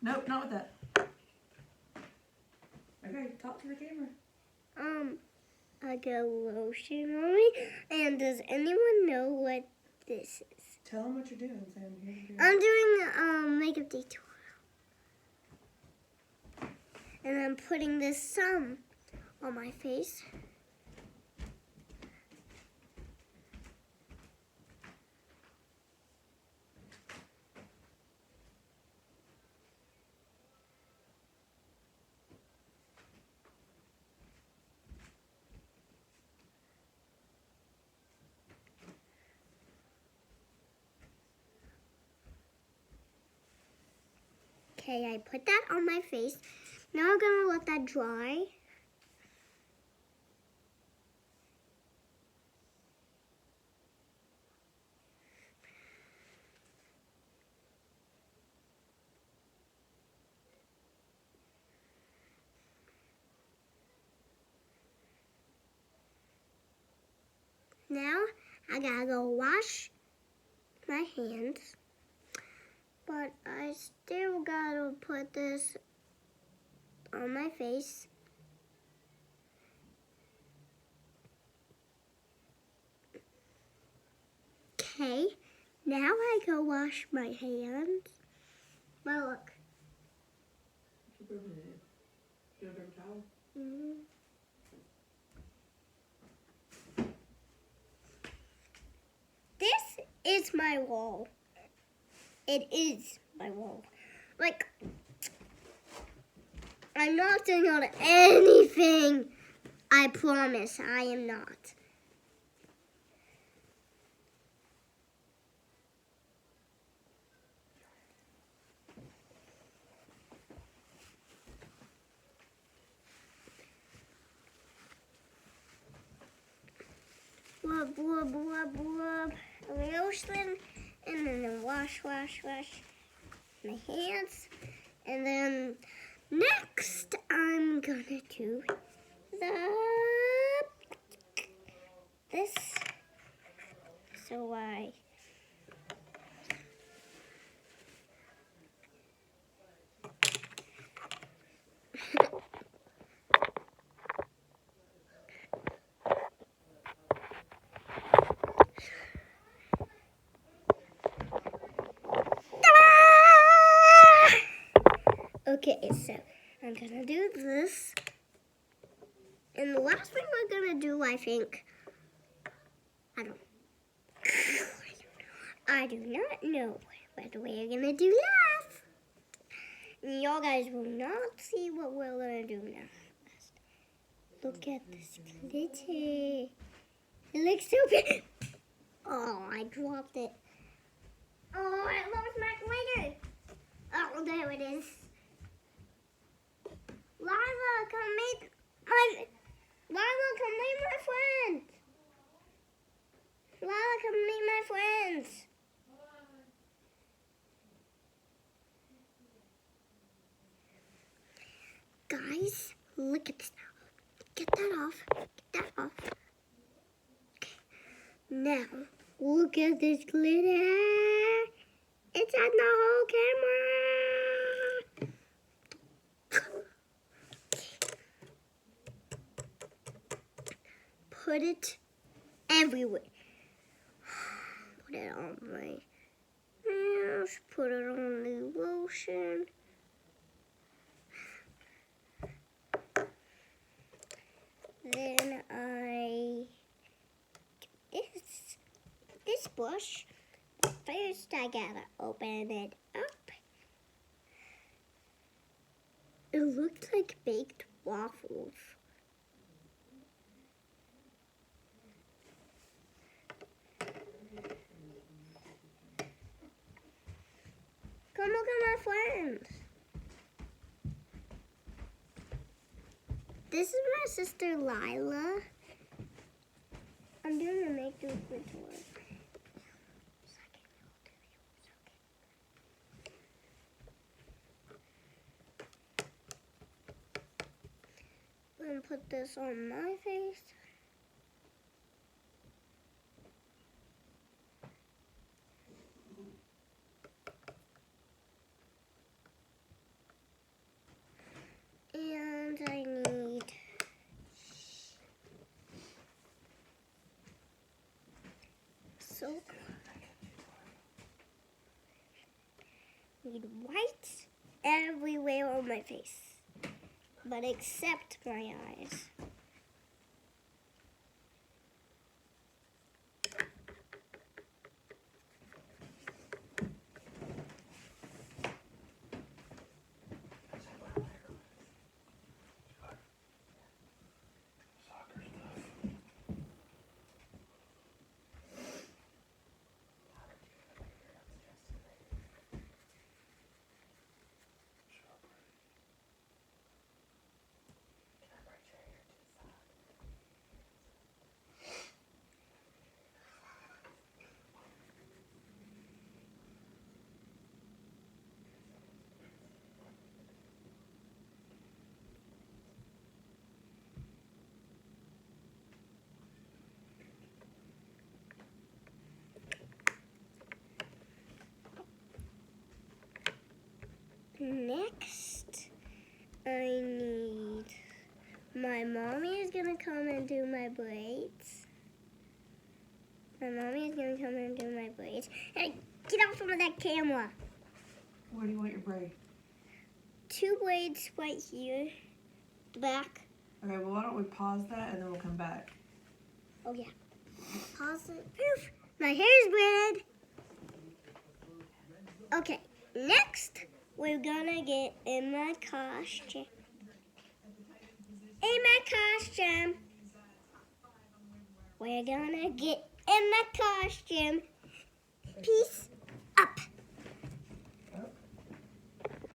Nope, not with that. Okay, talk to the camera. I got lotion on me. And does anyone know what this is? Tell them what you're doing, Sam. I'm doing makeup detour. And I'm putting this on my face. Okay, I put that on my face. Now I'm gonna let that dry. Now I gotta go wash my hands. But I still gotta put this on my face. Okay, now I go wash my hands. Well, look. This is my wall. It is my wall. Like, I'm not doing on anything. I promise I am not. Blub, blub, blub, blub. Lotion, and then wash my hands. And then next, I'm gonna do this. So okay, so I'm gonna do this. And the last thing we're gonna do, I think, I do not know what we're gonna do last. Y'all guys will not see what we're gonna do now. Look at this glitter. It looks so big. Oh, I dropped it. Oh, I lost my glitter. Oh, there it is. Lila, come meet my friend. Lila, come meet my friends. Guys, look at this now. Get that off. Get that off. Okay. Now, look at this glitter. It's on the whole camera. Put it everywhere. Put it on my hands. Put it on the lotion. Then I get this brush. First, I gotta open it up. It looked like baked waffles. Come look at my friends. This is my sister Lila. I'm doing a makeup ritual. I'm gonna put this on my face. Need white everywhere on my face, but except my eyes. Next, I need, my mommy is gonna come and do my braids. My mommy is gonna come and do my braids. Hey, get off of that camera. Where do you want your braid? 2 braids right here, the back. Okay, well, why don't we pause that and then we'll come back. Oh yeah, pause it. Poof, my hair's braided. Okay, next we're gonna get in my costume. In my costume. We're gonna get in my costume. Peace